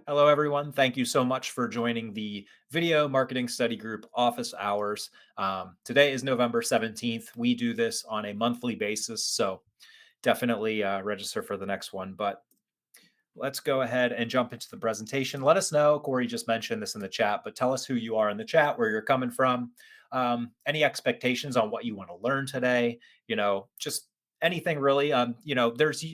Hello, everyone. Thank you so much for joining the Video Marketing Study Group office hours. Today is November 17th. We do this on a monthly basis, so definitely register for the next one. But let's go ahead and jump into the presentation. Let us know. Corey just mentioned this in the chat, but tell us who you are in the chat, where you're coming from, any expectations on what you want to learn today, just anything really. There's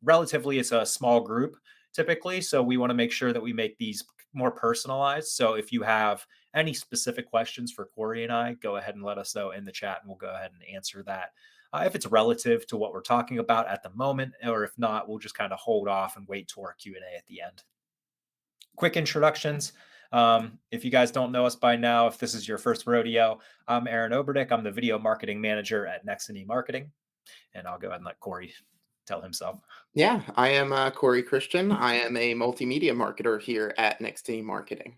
relatively, it's a small group typically. So we want to make sure that we make these more personalized. So if you have any specific questions for Corey and I, go ahead and let us know in the chat and we'll go ahead and answer that if it's relative to what we're talking about at the moment, or if not, we'll just kind of hold off and wait to our Q&A at the end. Quick introductions. If you guys don't know us by now, if this is your first rodeo, I'm Aaron Oberdick. I'm the video marketing manager at Nextiny Marketing, and I'll go ahead and let Corey tell himself. Yeah, I am Corey Christian. I am a multimedia marketer here at Nextiny Marketing.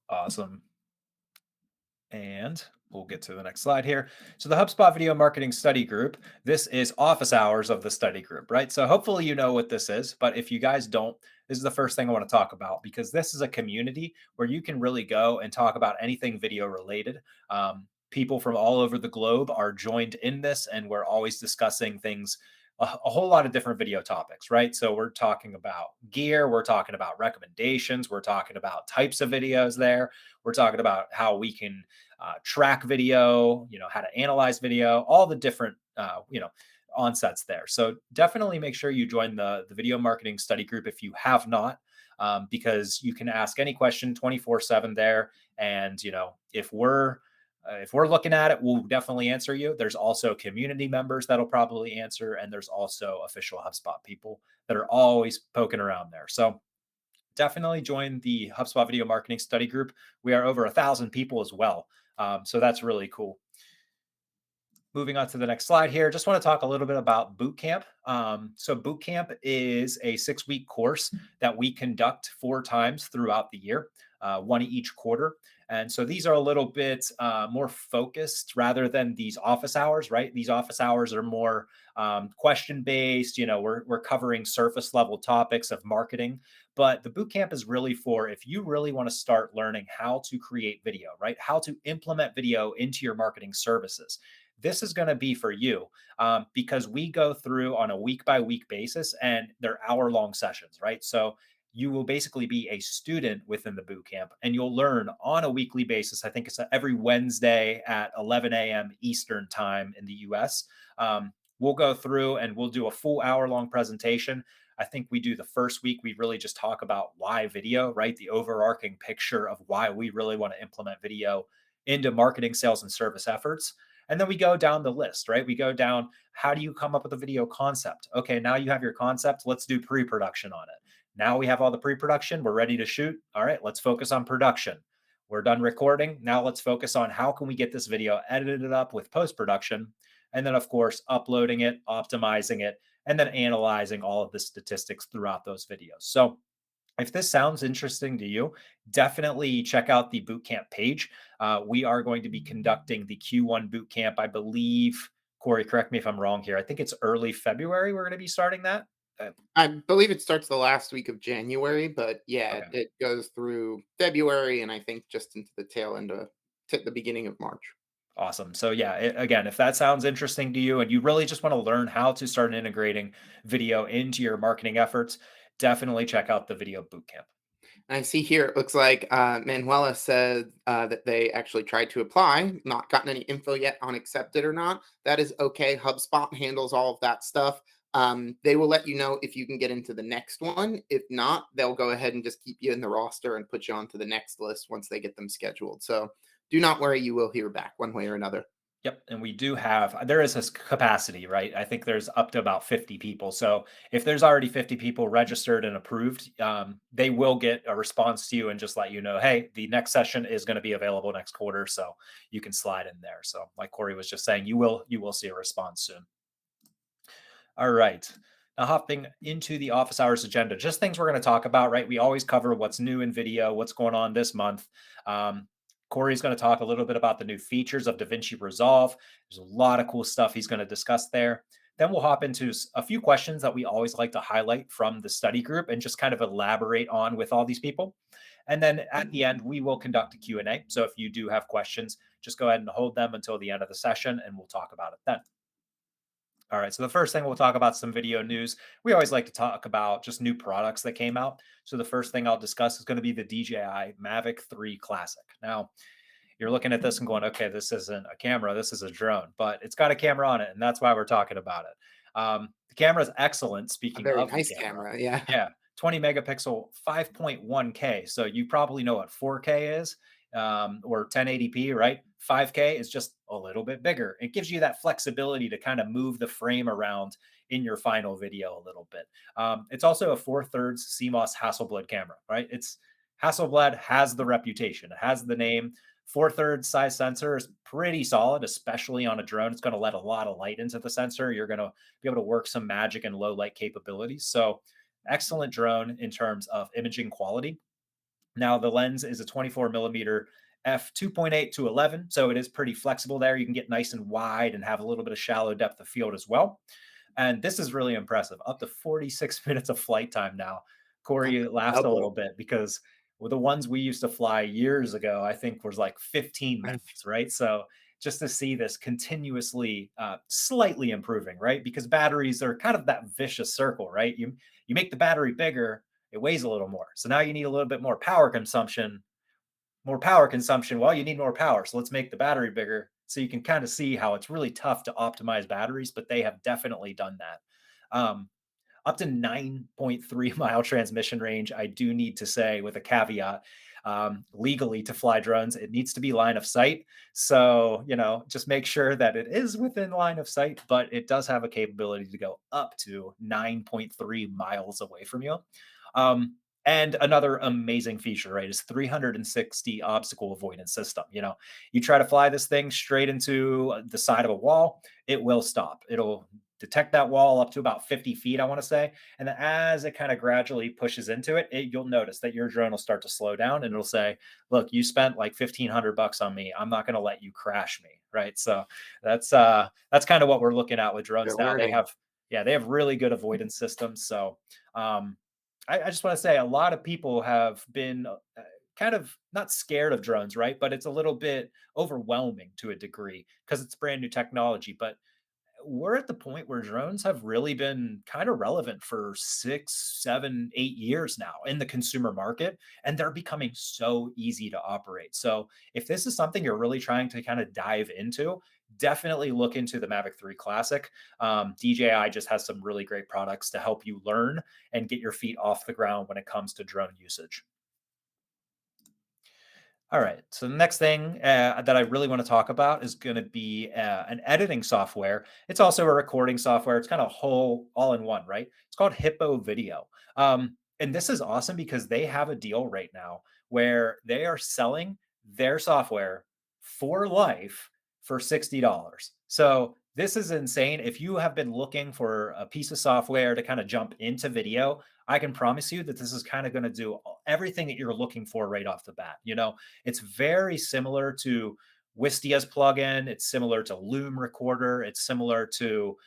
Awesome. And we'll get to the next slide here. So the HubSpot Video Marketing Study Group, this is office hours of the study group, right? So hopefully you know what this is, but if you guys don't, this is the first thing I want to talk about because this is a community where you can really go and talk about anything video related. People from all over the globe are joined in this, and we're always discussing things, a whole lot of different video topics, right? So we're talking about gear, we're talking about recommendations, we're talking about types of videos there, we're talking about how we can track video, how to analyze video, all the different, onsets there. So definitely make sure you join the video marketing study group if you have not, because you can ask any question 24/7 there. And, if we're looking at it, we'll definitely answer you. There's also community members that'll probably answer, and there's also official HubSpot people that are always poking around there. So definitely join the HubSpot Video Marketing Study Group. We are over 1,000 people as well. So that's really cool. Moving on to the next slide here, just want to talk a little bit about boot camp. So boot camp is a 6-week course that we conduct 4 times throughout the year, one each quarter. And so these are a little bit more focused rather than these office hours, right? These office hours are more question based. We're covering surface level topics of marketing, but the boot camp is really for if you really want to start learning how to create video, right? How to implement video into your marketing services. This is going to be for you because we go through on a week by week basis and they're hour-long sessions, right? So you will basically be a student within the boot camp and you'll learn on a weekly basis. I think it's every Wednesday at 11 a.m. Eastern time in the US. We'll go through and we'll do a full hour-long presentation. I think we do the first week, we really just talk about why video, right? The overarching picture of why we really want to implement video into marketing, sales, and service efforts. And then we go down the list, right? We go down, how do you come up with a video concept? Okay, now you have your concept. Let's do pre production on it. Now we have all the pre production. We're ready to shoot. All right, let's focus on production. We're done recording. Now let's focus on how can we get this video edited up with post production. And then, of course, uploading it, optimizing it, and then analyzing all of the statistics throughout those videos. So if this sounds interesting to you, definitely check out the bootcamp page. We are going to be conducting the Q1 bootcamp, I believe. Corey, correct me if I'm wrong here. I think it's early February. We're going to be starting that. I believe it starts the last week of January, but yeah, Okay. it goes through February and I think just into the tail end of the beginning of March. Awesome. So yeah, again, if that sounds interesting to you and you really just want to learn how to start integrating video into your marketing efforts, definitely check out the video bootcamp. I see here it looks like Manuela said that they actually tried to apply, not gotten any info yet on accepted or not. That is okay. HubSpot handles all of that stuff. They will let you know if you can get into the next one. If not, they'll go ahead and just keep you in the roster and put you onto the next list once they get them scheduled. So do not worry, you will hear back one way or another. Yep, and we do have there is this capacity, right? I think there's up to about 50 people. So if there's already 50 people registered and approved, they will get a response to you and just let you know, hey, the next session is going to be available next quarter, so you can slide in there. So like Corey was just saying, you will see a response soon. All right. Now, hopping into the office hours agenda, just things we're going to talk about, right? We always cover what's new in video, what's going on this month. Corey's going to talk a little bit about the new features of DaVinci Resolve. There's a lot of cool stuff he's going to discuss there. Then we'll hop into a few questions that we always like to highlight from the study group and just kind of elaborate on with all these people. And then at the end, we will conduct a Q&A. So if you do have questions, just go ahead and hold them until the end of the session and we'll talk about it then. All right. So the first thing we'll talk about some video news. We always like to talk about just new products that came out. So the first thing I'll discuss is going to be the DJI Mavic 3 Classic. Now, you're looking at this and going, okay, this isn't a camera, this is a drone, but it's got a camera on it, and that's why we're talking about it. The camera is excellent. A Speaking very of the nice camera, camera, yeah. yeah, 20 megapixel, 5.1K. So you probably know what 4K is, or 1080p, right? 5K is just a little bit bigger. It gives you that flexibility to kind of move the frame around in your final video a little bit. It's also a 4/3 CMOS Hasselblad camera, right? It's Hasselblad has the reputation, it has the name. 4/3 size sensor is pretty solid, especially on a drone. It's going to let a lot of light into the sensor. You're going to be able to work some magic and low light capabilities. So, excellent drone in terms of imaging quality. Now, the lens is a 24 millimeter f2.8 to 11, so it is pretty flexible there. You can get nice and wide and have a little bit of shallow depth of field as well. And this is really impressive. Up to 46 minutes of flight time now. That's Corey laughed a little double. bit because with the ones we used to fly years ago, I think was like 15 I minutes, right? So just to see this continuously slightly improving, right? Because batteries are kind of that vicious circle, right? You make the battery bigger, it weighs a little more. So now you need a little bit more power consumption. More power consumption. Well, you need more power. So let's make the battery bigger. So you can kind of see how it's really tough to optimize batteries, but they have definitely done that. Um, Up to 9.3 mile transmission range. I do need to say, with a caveat, legally to fly drones, it needs to be line of sight. So, just make sure that it is within line of sight, but it does have a capability to go up to 9.3 miles away from you. Um, and another amazing feature, right, is 360 obstacle avoidance system. You try to fly this thing straight into the side of a wall, it will stop. It'll detect that wall up to about 50 feet, I want to say. And then as it kind of gradually pushes into it, you'll notice that your drone will start to slow down and it'll say, look, you spent like $1,500 on me. I'm not going to let you crash me. Right. So that's kind of what we're looking at with drones They're now. learning. They have really good avoidance systems. So um, I just want to say a lot of people have been kind of not scared of drones, right? But it's a little bit overwhelming to a degree because it's brand new technology. But we're at the point where drones have really been kind of relevant for 6, 7, 8 years now in the consumer market, and they're becoming so easy to operate. So, if this is something you're really trying to kind of dive into, definitely look into the Mavic 3 Classic. DJI just has some really great products to help you learn and get your feet off the ground when it comes to drone usage. All right. So the next thing that I really want to talk about is going to be an editing software. It's also a recording software. It's kind of whole all in one, right? It's called Hippo Video. And this is awesome because they have a deal right now where they are selling their software for life for $60. So this is insane. If you have been looking for a piece of software to kind of jump into video, I can promise you that this is kind of going to do everything that you're looking for right off the bat. It's very similar to Wistia's plugin. It's similar to Loom Recorder. It's similar to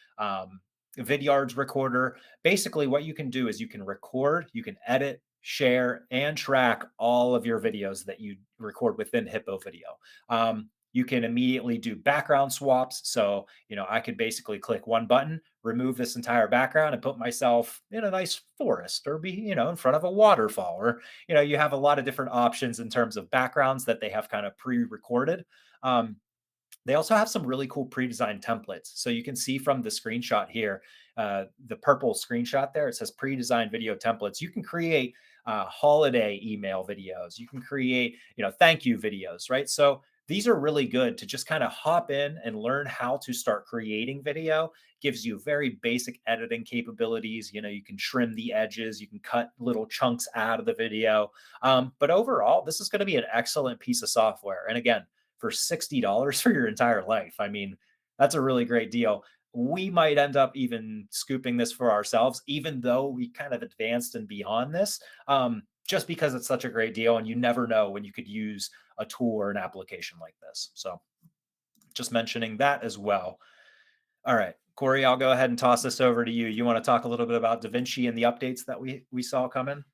Vidyard's Recorder. Basically, what you can do is you can record, you can edit, share, and track all of your videos that you record within Hippo Video. You can immediately do background swaps. So, I could basically click one button, remove this entire background, and put myself in a nice forest or be, in front of a waterfall. Or, you have a lot of different options in terms of backgrounds that they have kind of pre recorded. Um, they also have some really cool pre-designed templates. So you can see from the screenshot here, the purple screenshot there, it says pre-designed video templates. You can create holiday email videos. You can create, thank you videos, right? So these are really good to just kind of hop in and learn how to start creating video. Gives you very basic editing capabilities. You can trim the edges, you can cut little chunks out of the video. But overall, this is going to be an excellent piece of software. And again, for $60 for your entire life. I mean, that's a really great deal. We might end up even scooping this for ourselves, even though we kind of advanced and beyond this, just because it's such a great deal. And you never know when you could use a tool or an application like this. So just mentioning that as well. All right. Corey, I'll go ahead and toss this over to you. You want to talk a little bit about DaVinci and the updates that we saw coming?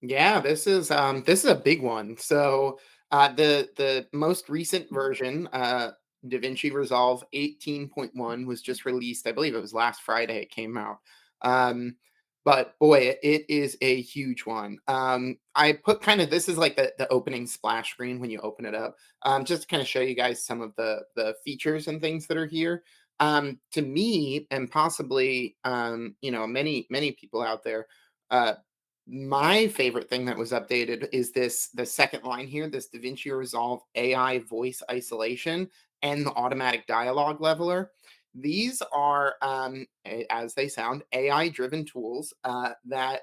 Yeah, this is a big one. So the most recent version, DaVinci Resolve 18.1 was just released. I believe it was last Friday it came out. Um, but boy, it is a huge one. I put kind of this is like the opening splash screen when you open it up, just to kind of show you guys some of the features and things that are here. To me, and possibly many people out there. Uh, my favorite thing that was updated is the second line here, this DaVinci Resolve AI voice isolation and the automatic dialogue leveler. These are, as they sound, AI driven tools that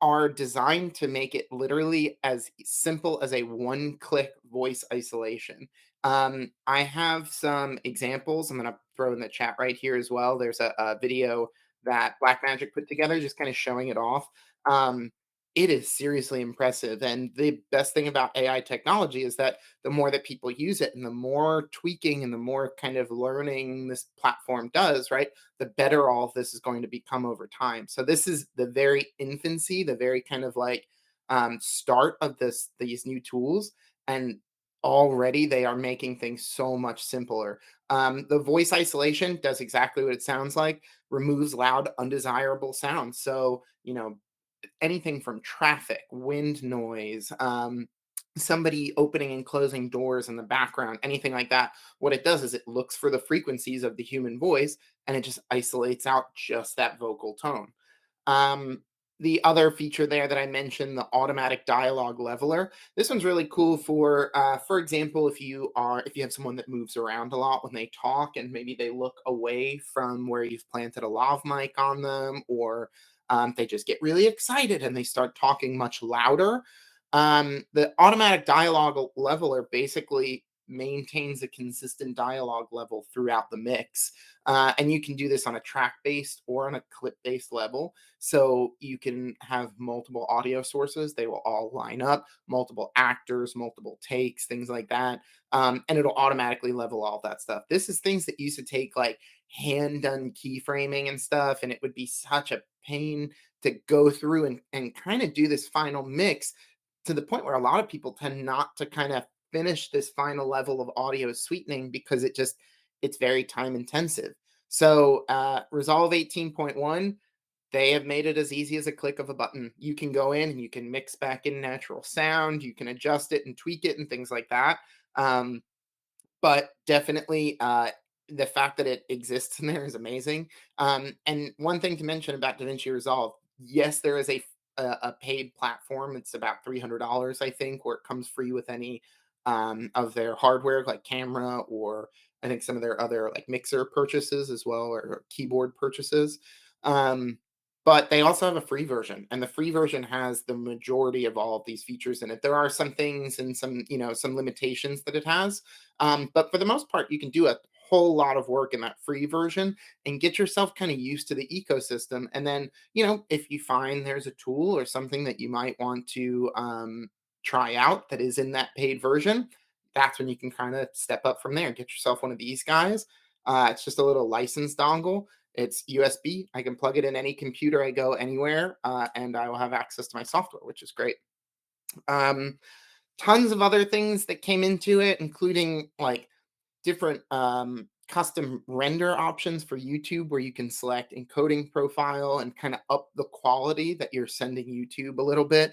are designed to make it literally as simple as a one-click voice isolation. I have some examples I'm going to throw in the chat right here as well. There's a video that Blackmagic put together, just kind of showing it off. Um, it is seriously impressive, and the best thing about AI technology is that the more that people use it, and the more tweaking and the more kind of learning this platform does, right? The better all of this is going to become over time. So this is the very infancy, the very kind of like start of these new tools, and already they are making things so much simpler. The voice isolation does exactly what it sounds like, removes loud, undesirable sounds. So anything from traffic, wind noise, somebody opening and closing doors in the background, anything like that. What it does is it looks for the frequencies of the human voice and it just isolates out just that vocal tone. Um, the other feature there that I mentioned, the automatic dialogue leveler. This one's really cool for example, if you have someone that moves around a lot when they talk, and maybe they look away from where you've planted a lav mic on them, or they just get really excited and they start talking much louder. The automatic dialogue leveler basically maintains a consistent dialogue level throughout the mix. And you can do this on a track based or on a clip based level. So you can have multiple audio sources, they will all line up, multiple actors, multiple takes, things like that. And it'll automatically level all that stuff. This is things that used to take like hand done keyframing and stuff. And it would be such a pain to go through and kind of do this final mix, to the point where a lot of people tend not to kind of finish this final level of audio sweetening because it's very time intensive. So Resolve 18.1, they have made it as easy as a click of a button. You can go in and you can mix back in natural sound, you can adjust it and tweak it and things like that. Um, but definitely, the fact that it exists in there is amazing. And one thing to mention about DaVinci Resolve, yes, there is a paid platform. It's about $300, I think, where it comes free with any of their hardware, like camera, or I think some of their other like mixer purchases as well, or keyboard purchases. Um, but they also have a free version, and the free version has the majority of all of these features in it. There are some things and some limitations that it has, but for the most part, you can do a whole lot of work in that free version and get yourself kind of used to the ecosystem. And then, if you find there's a tool or something that you might want to try out that is in that paid version, that's when you can kind of step up from there and get yourself one of these guys. It's just a little license dongle. It's USB. I can plug it in any computer I go anywhere, and I will have access to my software, which is great. Um, Tons of other things that came into it, including like different custom render options for YouTube, where you can select encoding profile and kind of up the quality that you're sending YouTube a little bit.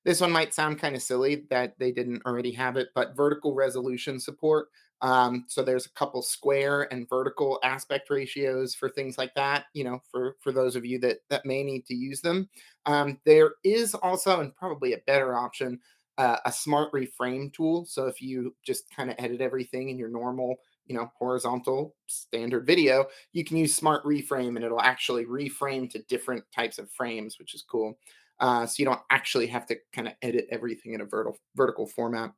This one might sound kind of silly that they didn't already have it, but vertical resolution support. So there's a couple square and vertical aspect ratios for things like that. For those of you that may need to use them. There is also, and probably a better option, a smart reframe tool. So if you just kind of edit everything in your normal, horizontal standard video, you can use smart reframe and it'll actually reframe to different types of frames, which is cool. So you don't actually have to kind of edit everything in a vertical format.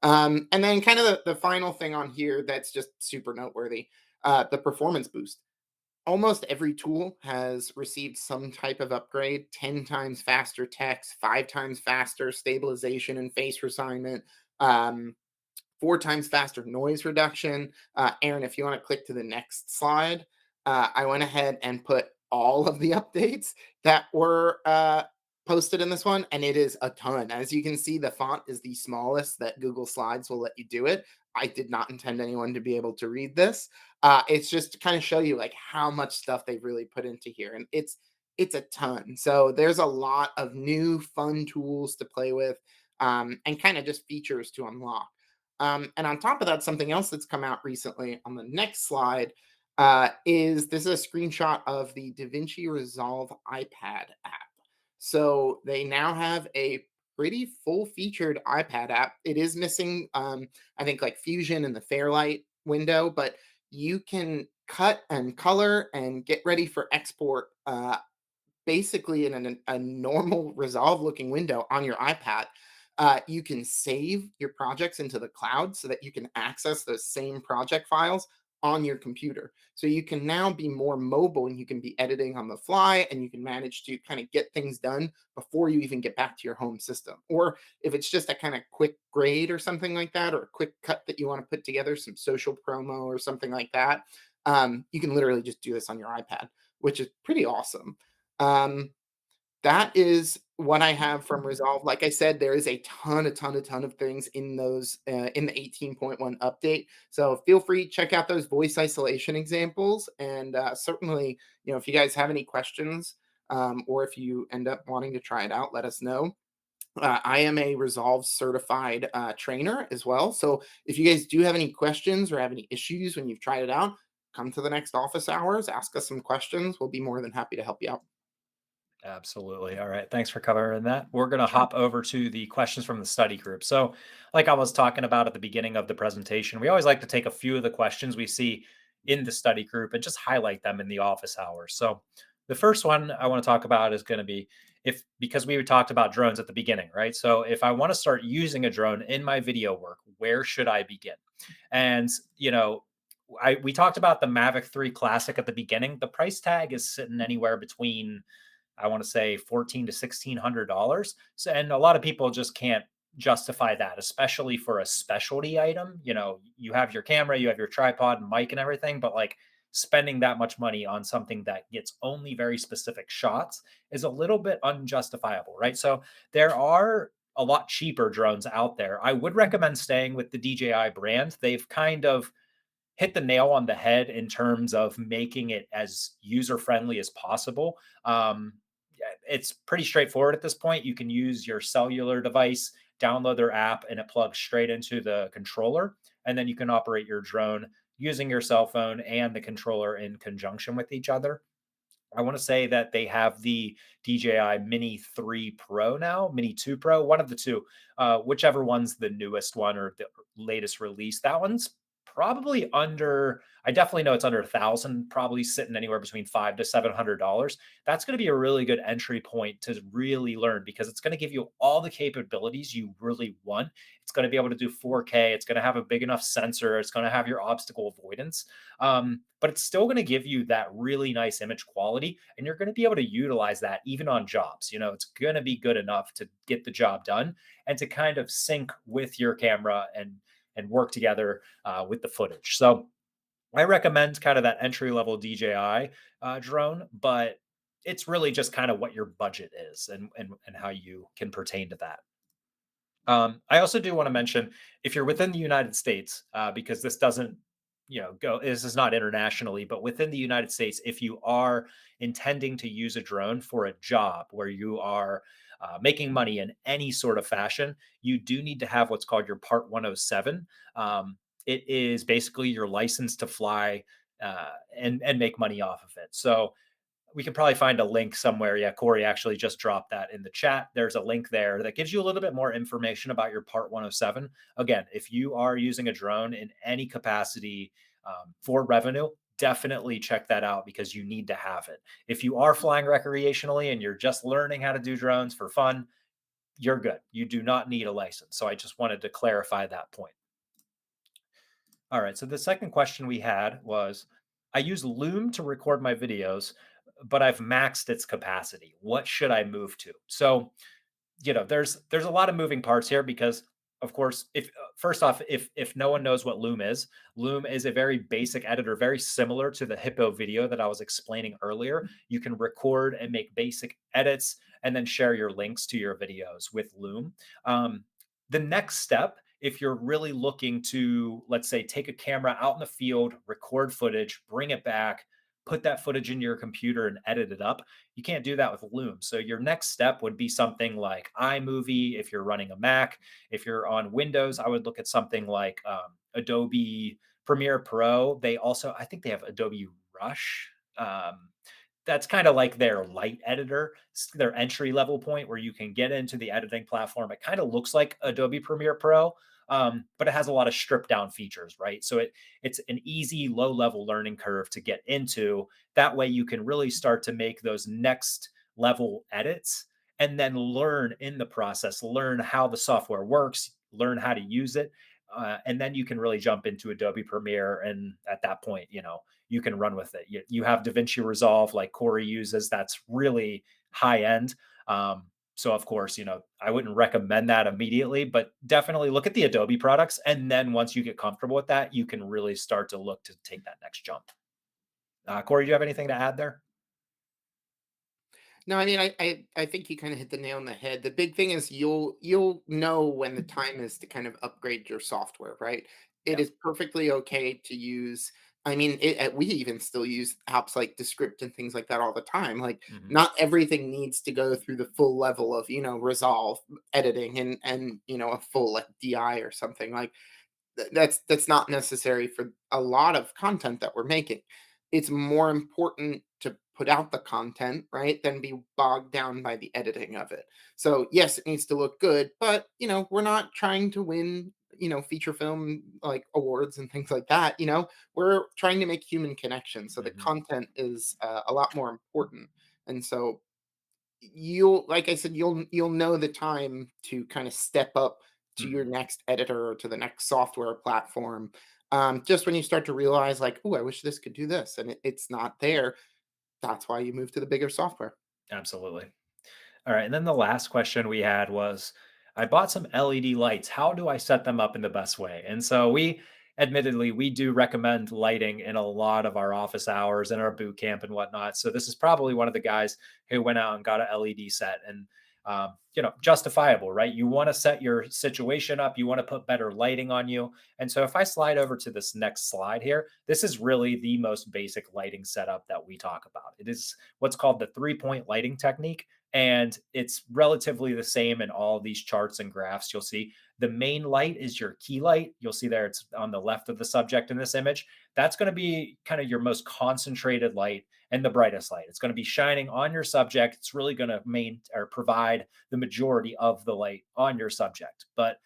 And then kind of the final thing on here that's just super noteworthy, the performance boost. Almost every tool has received some type of upgrade: 10 times faster text, 5 times faster stabilization and face refinement, um, 4 times faster noise reduction. Aaron, if you want to click to the next slide, I went ahead and put all of the updates that were posted in this one, and it is a ton. As you can see, the font is the smallest that Google Slides will let you do it. I did not intend anyone to be able to read this. It's just to kind of show you like how much stuff they've really put into here, and it's a ton. So there's a lot of new fun tools to play with, and kind of just features to unlock. And on top of that, something else that's come out recently on the next slide is this is a screenshot of the DaVinci Resolve iPad app. So they now have a pretty full featured iPad app. It is missing, I think, like Fusion and the Fairlight window, but you can cut and color and get ready for export basically in a normal Resolve looking window on your iPad. You can save your projects into the cloud so that you can access those same project files on your computer. So you can now be more mobile and you can be editing on the fly and you can manage to kind of get things done before you even get back to your home system. Or if it's just a kind of quick grade or something like that, or a quick cut that you want to put together, some social promo or something like that, you can literally just do this on your iPad, which is pretty awesome. Um, that is what I have from Resolve. Like I said, there is a ton of things in those in the 18.1 update. So feel free to check out those voice isolation examples, and certainly, if you guys have any questions, or if you end up wanting to try it out, let us know. I am a Resolve certified trainer as well. So if you guys do have any questions or have any issues when you've tried it out, come to the next office hours, ask us some questions. We'll be more than happy to help you out. Absolutely. All right. Thanks for covering that. We're going to Sure. hop over to the questions from the study group. So, like I was talking about at the beginning of the presentation, we always like to take a few of the questions we see in the study group and just highlight them in the office hours. So, the first one I want to talk about is going to be if, because we talked about drones at the beginning, right? So, if I want to start using a drone in my video work, where should I begin? And, we talked about the Mavic 3 Classic at the beginning. The price tag is sitting anywhere between, I want to say, 14 to $1,600. So, and a lot of people just can't justify that, especially for a specialty item. You have your camera, you have your tripod and mic and everything, but like spending that much money on something that gets only very specific shots is a little bit unjustifiable, right? So there are a lot cheaper drones out there. I would recommend staying with the DJI brand. They've kind of hit the nail on the head in terms of making it as user friendly as possible. Yeah, it's pretty straightforward at this point. You can use your cellular device, download their app, and it plugs straight into the controller. And then you can operate your drone using your cell phone and the controller in conjunction with each other. I want to say that they have the DJI Mini 3 Pro now, Mini 2 Pro, one of the two, whichever one's the newest one or the latest release. That one's probably under, I definitely know it's under 1,000, probably sitting anywhere between $500 to $700. That's going to be a really good entry point to really learn because it's going to give you all the capabilities you really want. It's going to be able to do 4K. It's going to have a big enough sensor. It's going to have your obstacle avoidance. But it's still going to give you that really nice image quality. And you're going to be able to utilize that even on jobs. It's going to be good enough to get the job done and to kind of sync with your camera and work together with the footage. So I recommend kind of that entry level DJI drone, but it's really just kind of what your budget is and how you can pertain to that. I also do want to mention if you're within the United States, because this doesn't, go, this is not internationally, but within the United States, if you are intending to use a drone for a job where you are making money in any sort of fashion, you do need to have what's called your Part 107. It is basically your license to fly and make money off of it. So we can probably find a link somewhere. Yeah, Corey actually just dropped that in the chat. There's a link there that gives you a little bit more information about your Part 107. Again, if you are using a drone in any capacity for revenue, definitely check that out because you need to have it. If you are flying recreationally and you're just learning how to do drones for fun, you're good. You do not need a license. So I just wanted to clarify that point. All right. So the second question we had was I use Loom to record my videos, but I've maxed its capacity. What should I move to? So, there's a lot of moving parts here because of course, if first off, if no one knows what Loom is a very basic editor, very similar to the Hippo video that I was explaining earlier. You can record and make basic edits and then share your links to your videos with Loom. Um, the next step, if you're really looking to, let's say, take a camera out in the field, record footage, bring it back, put that footage into your computer and edit it up, you can't do that with Loom. So your next step would be something like iMovie if you're running a Mac. If you're on Windows, I would look at something like Adobe Premiere Pro. They also, I think they have Adobe Rush. That's kind of like their light editor, their entry level point where you can get into the editing platform. It kind of looks like Adobe Premiere Pro, but it has a lot of stripped down features, right? So it's an easy low level learning curve to get into. That way, you can really start to make those next level edits and then learn in the process, learn how the software works, learn how to use it. And then you can really jump into Adobe Premiere. And at that point, you can run with it. You have DaVinci Resolve like Corey uses. That's really high end. So of course, I wouldn't recommend that immediately, but definitely look at the Adobe products. And then once you get comfortable with that, you can really start to look to take that next jump. Corey, do you have anything to add there? No, I mean, I think you kind of hit the nail on the head. The big thing is you'll know when the time is to kind of upgrade your software, right? It Yeah. is perfectly okay to use. I mean, we even still use apps like Descript and things like that all the time. Like, Hmm. not everything needs to go through the full level of Resolve editing and a full like DI or something like that's not necessary for a lot of content that we're making. It's more important to put out the content, right, than be bogged down by the editing of it. So yes, it needs to look good, but we're not trying to win, feature film like awards and things like that. We're trying to make human connections. So the Hmm. content is a lot more important. And so you'll like I said, you'll know the time to kind of step up to your Hmm. next editor or to the next software platform. Just when you start to realize, like, oh, I wish this could do this, and it's not there. That's why you move to the bigger software. Absolutely. All right. And then the last question we had was I bought some LED lights. How do I set them up in the best way? And so admittedly, we do recommend lighting in a lot of our office hours and our boot camp and whatnot. So this is probably one of the guys who went out and got an LED set and, justifiable, right? You want to set your situation up. You want to put better lighting on you. And so if I slide over to this next slide here, this is really the most basic lighting setup that we talk about. It is what's called the 3-point lighting technique, and it's relatively the same in all these charts and graphs. You'll see the main light is your key light. You'll see there it's on the left of the subject in this image. That's going to be kind of your most concentrated light and the brightest light. It's going to be shining on your subject. It's really going to provide the majority of the light on your subject. But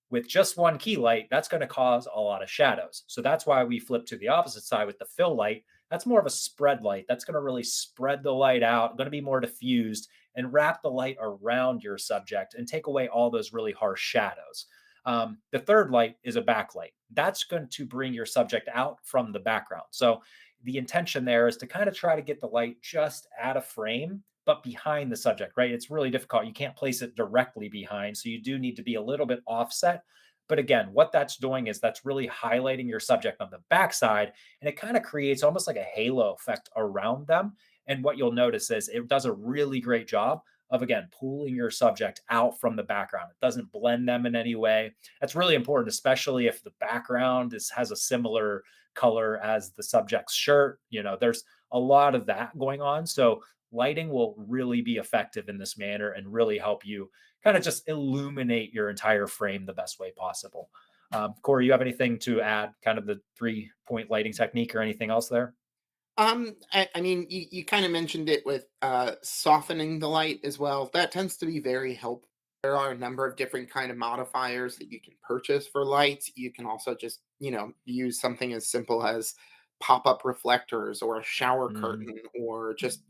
with just one key light, that's going to cause a lot of shadows. So that's why we flip to the opposite side with the fill light. That's more of a spread light. That's going to really spread the light out, going to be more diffused and wrap the light around your subject and take away all those really harsh shadows. The third light is a backlight. That's going to bring your subject out from the background. So the intention there is to kind of try to get the light just at a frame, but behind the subject, right? It's really difficult. You can't place it directly behind. So you do need to be a little bit offset. But again, what that's doing is that's really highlighting your subject on the backside, and it kind of creates almost like a halo effect around them. And what you'll notice is it does a really great job of, again, pulling your subject out from the background. It doesn't blend them in any way. That's really important, especially if the background has a similar color as the subject's shirt. There's a lot of that going on. So lighting will really be effective in this manner and really help you kind of just illuminate your entire frame the best way possible. Corey, you have anything to add, kind of the 3-point lighting technique or anything else there? I mean, you kind of mentioned it with softening the light as well. That tends to be very helpful. There are a number of different kind of modifiers that you can purchase for lights. You can also just, use something as simple as pop-up reflectors or a shower Hmm. curtain or just,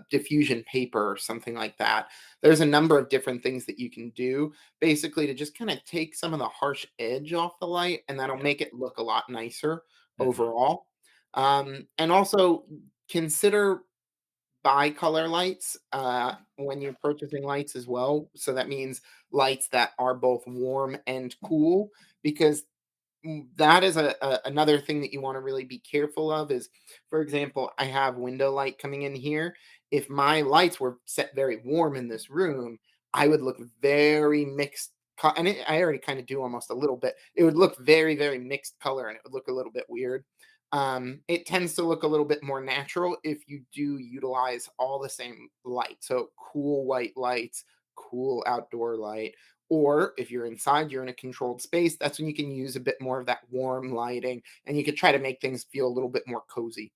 diffusion paper or something like that. There's a number of different things that you can do basically to just kind of take some of the harsh edge off the light, and that'll Yeah. make it look a lot nicer Hmm. overall. And also consider bi-color lights when you're purchasing lights as well. So that means lights that are both warm and cool, because that is another thing that you want to really be careful of is, for example, I have window light coming in here. If my lights were set very warm in this room, I would look very mixed. I already kind of do almost a little bit. It would look very, very mixed color, and it would look a little bit weird. It tends to look a little bit more natural if you do utilize all the same light. So cool white lights, cool outdoor light, or if you're inside, you're in a controlled space, that's when you can use a bit more of that warm lighting and you could try to make things feel a little bit more cozy.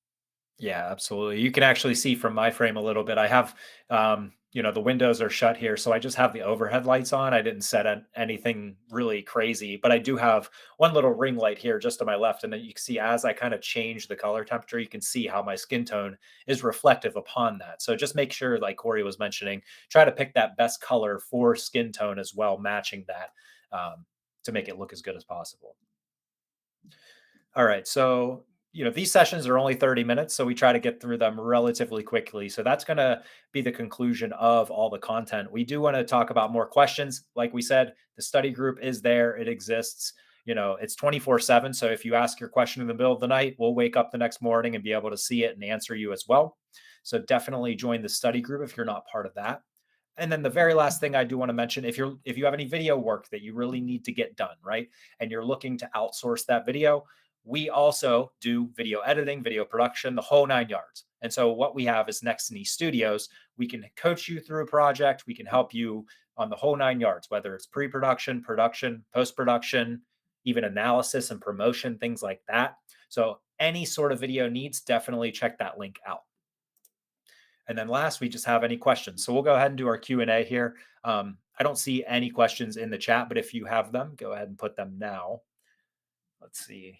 Yeah, absolutely. You can actually see from my frame a little bit. I have, the windows are shut here, so I just have the overhead lights on. I didn't set anything really crazy, but I do have one little ring light here just to my left, and then you can see as I kind of change the color temperature, you can see how my skin tone is reflective upon that. So just make sure, like Corey was mentioning, try to pick that best color for skin tone as well, matching that to make it look as good as possible. All right. So, these sessions are only 30 minutes. So we try to get through them relatively quickly. So that's going to be the conclusion of all the content. We do want to talk about more questions. Like we said, the study group is there, it exists. It's 24/7. So if you ask your question in the middle of the night, we'll wake up the next morning and be able to see it and answer you as well. So definitely join the study group if you're not part of that. And then the very last thing I do want to mention, if you have any video work that you really need to get done, right? And you're looking to outsource that video, we also do video editing, video production, the whole 9 yards. And so what we have is Nextiny Studios. We can coach you through a project. We can help you on the whole 9 yards, whether it's pre-production, production, post-production, even analysis and promotion, things like that. So any sort of video needs, definitely check that link out. And then last, we just have any questions. So we'll go ahead and do our Q&A here. I don't see any questions in the chat, but if you have them, go ahead and put them now. Let's see.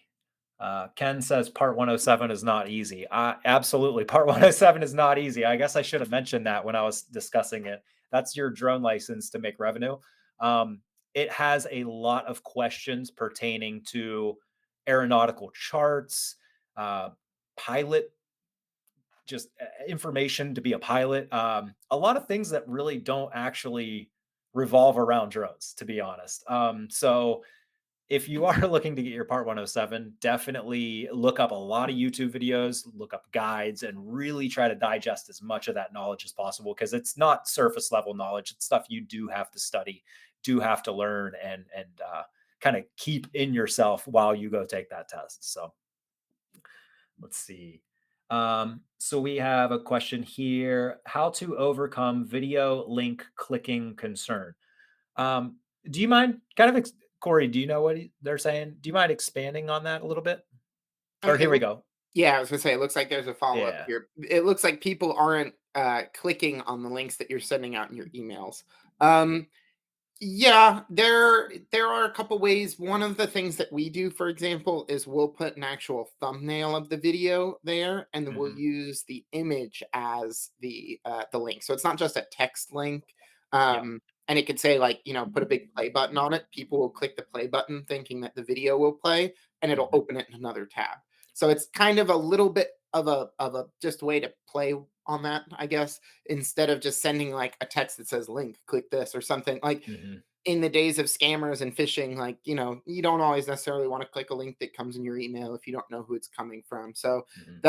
Ken says part 107 is not easy. Absolutely. Part 107 is not easy. I guess I should have mentioned that when I was discussing it. That's your drone license to make revenue. Um, it has a lot of questions pertaining to aeronautical charts, uh, pilot just information to be a pilot. A lot of things that really don't actually revolve around drones, to be honest. So if you are looking to get your Part 107, definitely look up a lot of YouTube videos, look up guides, and really try to digest as much of that knowledge as possible because it's not surface level knowledge. It's stuff you do have to study, do have to learn, and kind of keep in yourself while you go take that test. So let's see. So we have a question here: How to overcome video link clicking concern? Um, do you mind kind of Corey, do you know what they're saying? Do you mind expanding on that a little bit? Or It here we looks, go. yeah, I was gonna say it looks like there's a follow-up Yeah. here. It looks like people aren't clicking on the links that you're sending out in your emails. Um, Yeah, there are a couple ways. One of the things that we do, for example, is we'll put an actual thumbnail of the video there, and then we'll Hmm. use the image as the link. So it's not just a text link. Yeah. And it could say like, put a big play button on it. People will click the play button thinking that the video will play, and it'll Hmm. open it in another tab. So it's kind of a little bit of a just way to play on that, I guess, instead of just sending like a text that says link, click this or something. Like Hmm. in the days of scammers and phishing, like, you don't always necessarily want to click a link that comes in your email if you don't know who it's coming from. So Hmm.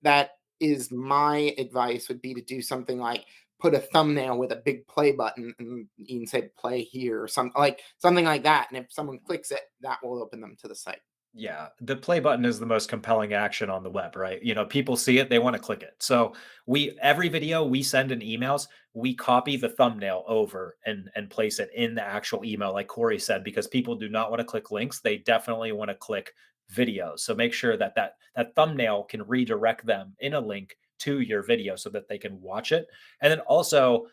that is my advice, would be to do something like put a thumbnail with a big play button and you can say play here or something like that. And if someone clicks it, that will open them to the site. Yeah, the play button is the most compelling action on the web, right? People see it, they want to click it. So we every video we send in emails, we copy the thumbnail over and place it in the actual email, like Corey said, because people do not want to click links. They definitely want to click videos. So make sure that thumbnail can redirect them in a link to your video so that they can watch it. And then also,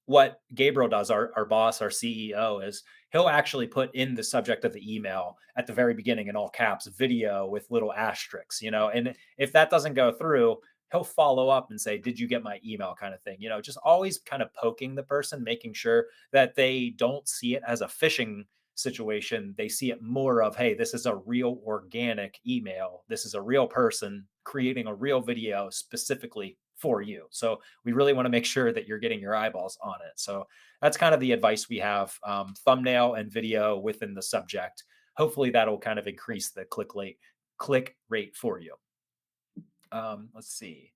what Gabriel does, our boss, our CEO, is he'll actually put in the subject of the email at the very beginning in all caps video with little asterisks, and if that doesn't go through, he'll follow up and say, did you get my email, kind of thing, just always kind of poking the person, making sure that they don't see it as a phishing situation. They see it more of, hey, this is a real organic email, this is a real person creating a real video specifically for you. So we really want to make sure that you're getting your eyeballs on it. So that's kind of the advice we have. Thumbnail and video within the subject. Hopefully that'll kind of increase the click rate for you. Let's see.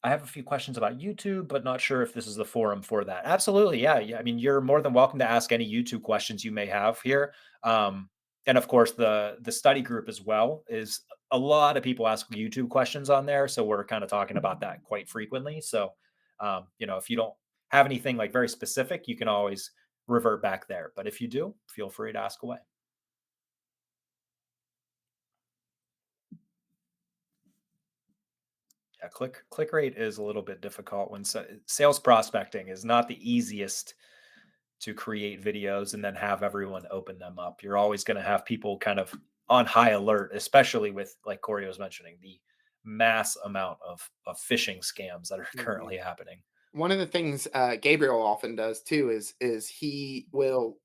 I have a few questions about YouTube, but not sure if this is the forum for that. Absolutely, yeah, yeah. I mean, you're more than welcome to ask any YouTube questions you may have here. Um, and of course, the study group as well is a lot of people ask YouTube questions on there, so we're kind of talking about that quite frequently. So, if you don't have anything like very specific, you can always revert back there. But if you do, feel free to ask away. Yeah, click rate is a little bit difficult when sales prospecting is not the easiest to create videos and then have everyone open them up. You're always going to have people kind of on high alert, especially with, like Corey was mentioning, the mass amount of phishing scams that are Mhm. currently happening. One of the things Gabriel often does too is he'll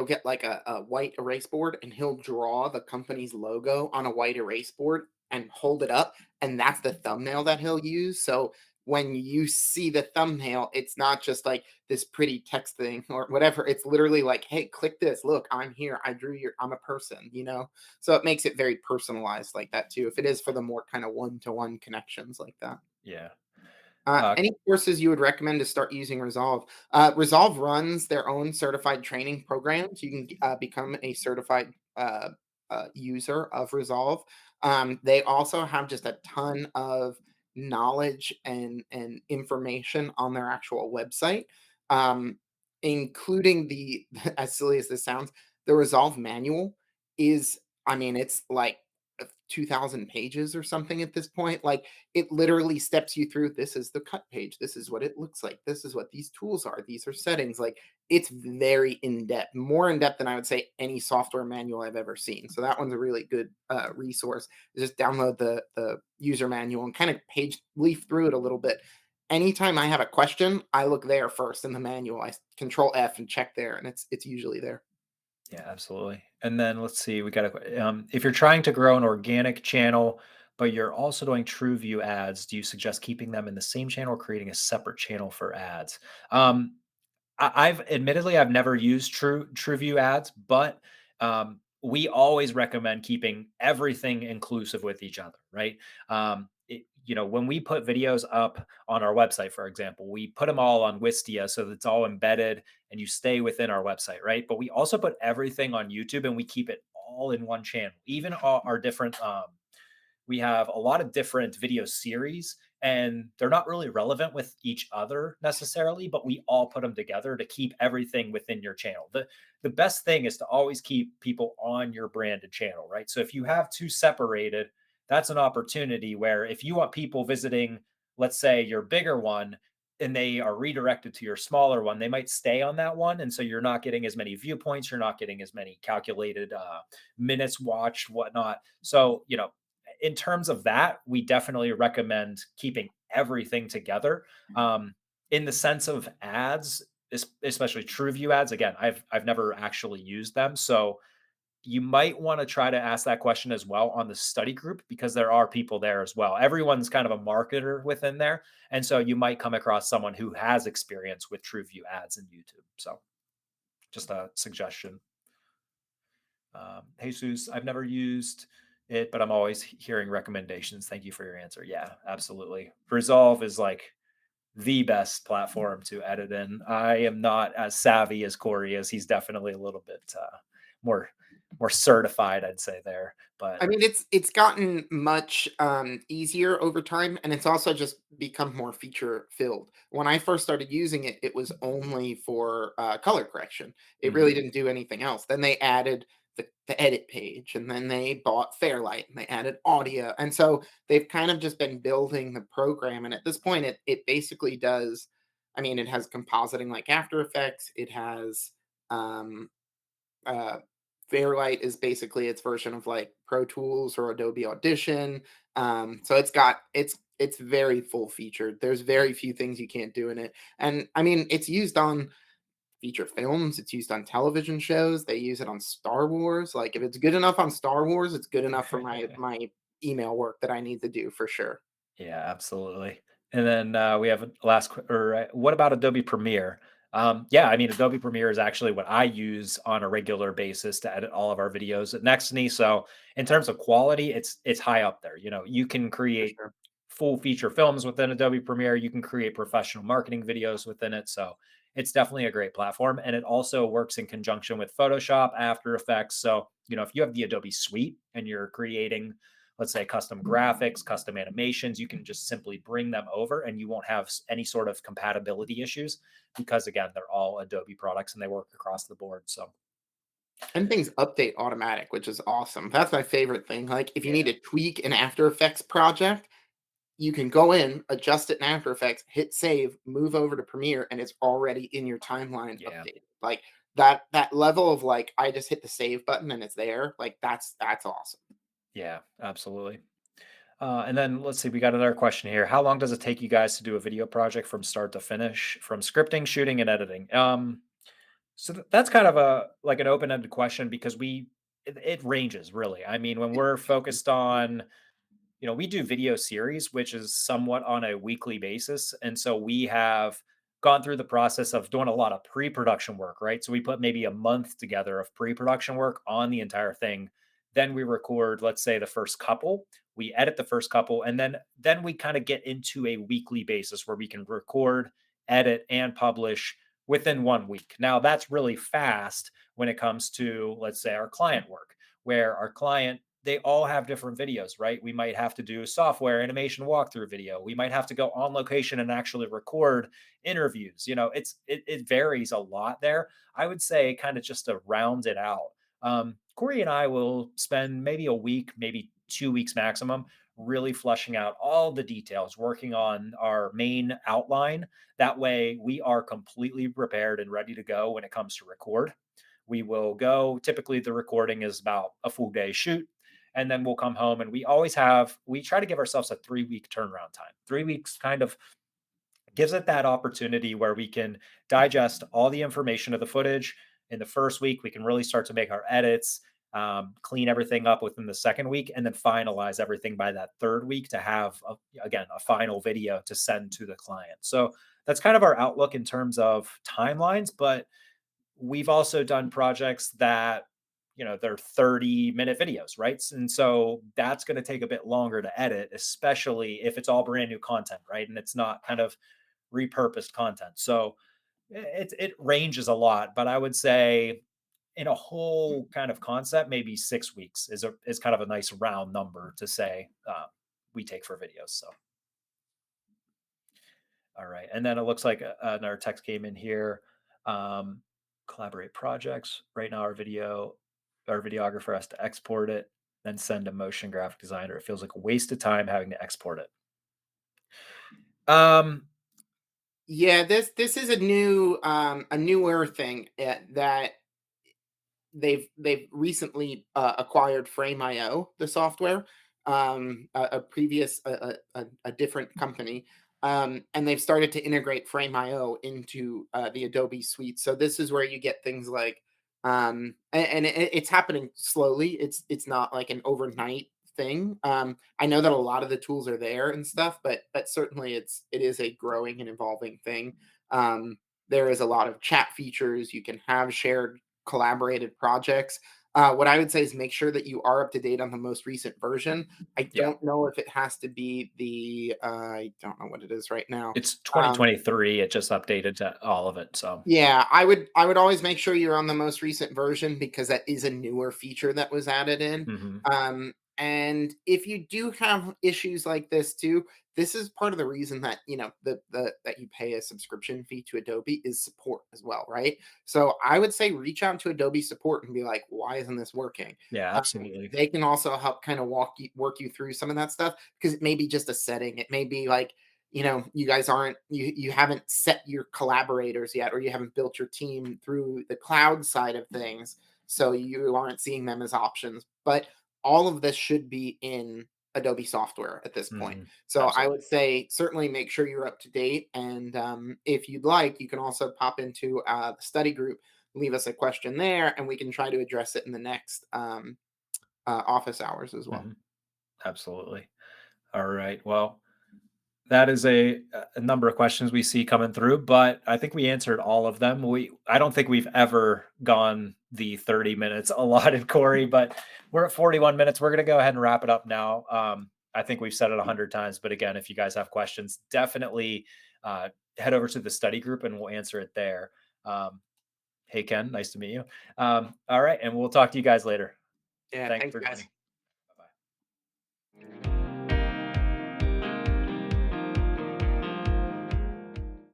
get like a white erase board and he'll draw the company's logo on a white erase board and hold it up, and that's the thumbnail that he'll use. So when you see the thumbnail, it's not just like this pretty text thing or whatever. It's literally like, hey, click this. Look, I'm here. I'm a person. So it makes it very personalized like that too. If it is for the more kind of one-to-one connections like that. Yeah. Uh, Any courses you would recommend to start using Resolve? Resolve runs their own certified training programs. You can become a certified user of Resolve. They also have just a ton of knowledge and information on their actual website, um, including the as silly as this sounds, the Resolve manual is. I mean, it's like 2,000 pages or something at this point. Like it literally steps you through, this is the cut page, this is what it looks like, this is what these tools are, these are settings. Like it's very in depth, more in depth than I would say any software manual I've ever seen. So that one's a really good resource. Just download the user manual and kind of page leaf through it a little bit. Anytime I have a question, I look there first in the manual. I control F and check there, and it's usually there. yeah, absolutely. And then let's see, we got if you're trying to grow an organic channel, but you're also doing true view ads, do you suggest keeping them in the same channel or creating a separate channel for ads? Um, I've never used TrueView ads, but we always recommend keeping everything inclusive with each other, right? When we put videos up on our website, for example, we put them all on Wistia so that it's all embedded and you stay within our website, right? But we also put everything on YouTube and we keep it all in one channel, even all our different we have a lot of different video series and they're not really relevant with each other necessarily, but we all put them together to keep everything within your channel. The best thing is to always keep people on your branded channel, right? So if you have two separated, that's an opportunity where if you want people visiting, let's say your bigger one, and they are redirected to your smaller one, they might stay on that one. And so you're not getting as many viewpoints, you're not getting as many calculated minutes watched, whatnot. So, in terms of that, we definitely recommend keeping everything together. In the sense of ads, especially TrueView ads, again, I've never actually used them, so you might want to try to ask that question as well on the study group because there are people there as well. Everyone's kind of a marketer within there, and so you might come across someone who has experience with TrueView ads in YouTube. So, just a suggestion. Jesus, I've never used it, but I'm always hearing recommendations. Thank you for your answer. Yeah, absolutely. Resolve is like the best platform to edit in. I am not as savvy as Corey is. He's definitely a little bit more more certified, I'd say there. But I mean, it's gotten much easier over time, and it's also just become more feature filled. When I first started using it, it was only for color correction. It really mhm, didn't do anything else. Then they added the edit page, and then they bought Fairlight, and they added audio, and so they've kind of just been building the program. And at this point, it basically does. I mean, it has compositing like After Effects. It has um, uh, Fairlight is basically its version of like Pro Tools or Adobe Audition. So it's very full featured. There's very few things you can't do in it. And I mean, it's used on feature films, it's used on television shows, they use it on Star Wars. Like if it's good enough on Star Wars, it's good enough for my email work that I need to do for sure. yeah, absolutely. And then we have a what about Adobe Premiere? Yeah, I mean, Adobe Premiere is actually what I use on a regular basis to edit all of our videos at Nextiny. So in terms of quality, it's high up there. You know, you can For create sure. full feature films within Adobe Premiere. You can create professional marketing videos within it. So it's definitely a great platform. And it also works in conjunction with Photoshop, After Effects. So, you know, if you have the Adobe suite and you're creating, let's say, custom graphics, custom animations, you can just simply bring them over and you won't have any sort of compatibility issues because, again, they're all Adobe products and they work across the board. So, And things update automatic, which is awesome. That's my favorite thing. Like if you need yeah, to tweak an After Effects project, you can go in, adjust it in After Effects, hit save, move over to Premiere, and it's already in your timeline yeah, updated. Like that level of like I just hit the save button and it's there. Like that's awesome. yeah, absolutely. And then let's see, we got another question here. How long does it take you guys to do a video project from start to finish, from scripting, shooting, and editing? So that's kind of a like an open-ended question because it ranges really. I mean, when we're focused on, you know, we do video series, which is somewhat on a weekly basis. And so we have gone through the process of doing a lot of pre production work, right? So we put maybe a month together of pre production work on the entire thing. Then we record, let's say, the first couple, we edit the first couple, and then we kind of get into a weekly basis where we can record, edit, and publish within 1 week. Now that's really fast when it comes to, let's say, our client work, where our client, they all have different videos, right? We might have to do software animation walkthrough video. We might have to go on location and actually record interviews. You know, it varies a lot there. I would say kind of just to round it out. Corey and I will spend maybe a week, maybe 2 weeks maximum, really fleshing out all the details, working on our main outline. That way, we are completely prepared and ready to go when it comes to record. We will go. Typically, the recording is about a full day shoot. And then we'll come home and we try to give ourselves a 3 week turnaround time. 3 weeks kind of gives it that opportunity where we can digest all the information of the footage. In the first week, we can really start to make our edits, clean everything up within the second week, and then finalize everything by that third week to have, again, a final video to send to the client. So that's kind of our outlook in terms of timelines. But we've also done projects that, you know, they're 30-minute videos, right? And so that's going to take a bit longer to edit, especially if it's all brand new content, right? And it's not kind of repurposed content. So it ranges a lot, but I would say in a whole kind of concept, maybe 6 weeks is kind of a nice round number to say we take for videos. So all right. And then it looks like another text came in here. Um, Collaborate projects. Right now, our videographer has to export it, then send a motion graphic designer. It feels like a waste of time having to export it. Um, Yeah, this is a newer thing that they've recently acquired Frame.io, the software, a previous a different company, and they've started to integrate Frame.io into the Adobe suite. So this is where you get things like, and it's happening slowly. It's not like an overnight thing. I know that a lot of the tools are there and stuff, but certainly it is a growing and evolving thing. There is a lot of chat features. You can have shared collaborated projects. What I would say is make sure that you are up to date on the most recent version. I yeah, don't know if it has to be the I don't know what it is right now. it's Um, 2023. It just updated to all of it. So, yeah, I would always make sure you're on the most recent version because that is a newer feature that was added in. mhm, And if you do have issues like this too, this is part of the reason that the that you pay a subscription fee to Adobe is support as well, right? So I would say reach out to Adobe support and be like, why isn't this working? yeah, Um, absolutely. they can also help kind of work you through some of that stuff because it may be just a setting. It may be like you guys aren't you haven't set your collaborators yet, or you haven't built your team through the cloud side of things, so you aren't seeing them as options. But all of this should be in Adobe software at this point. Mhm, So I absolutely. would say certainly make sure you're up to date. And if you'd like, you can also pop into the study group, leave us a question there, and we can try to address it in the next office hours as well. Mhm, absolutely. All right. Well, That is a number of questions we see coming through, but I think we answered all of them. I don't think we've ever gone the 30 minutes allotted, Corey, but we're at 41 minutes. We're gonna go ahead and wrap it up now. I think we've said it 100 times, but again, if you guys have questions, definitely uh, head over to the study group and we'll answer it there. Um, hey Ken, nice to meet you. All right, and we'll talk to you guys later. Yeah, Thanks thanks, for guys. joining.